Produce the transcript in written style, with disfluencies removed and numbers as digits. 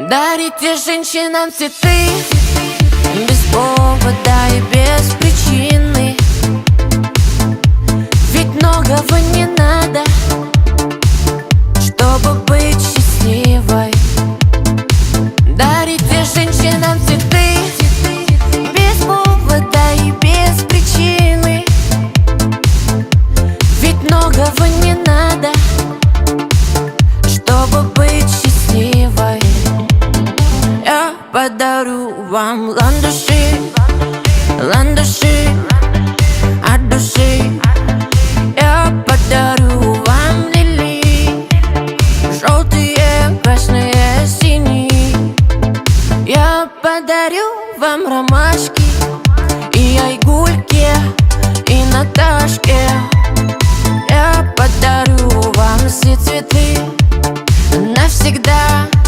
Дарите женщинам цветы без повода и без причины. Ведь многого не надо, чтобы быть счастливой. Дарите женщинам цветы без повода и без причины. Ведь многого не надо, чтобы быть счастливой. Я подарю вам ландыши, ландыши от души. Я подарю вам лилии, желтые, красные, синие. Я подарю вам ромашки и айгульки, и Наташке. Я подарю вам все цветы навсегда.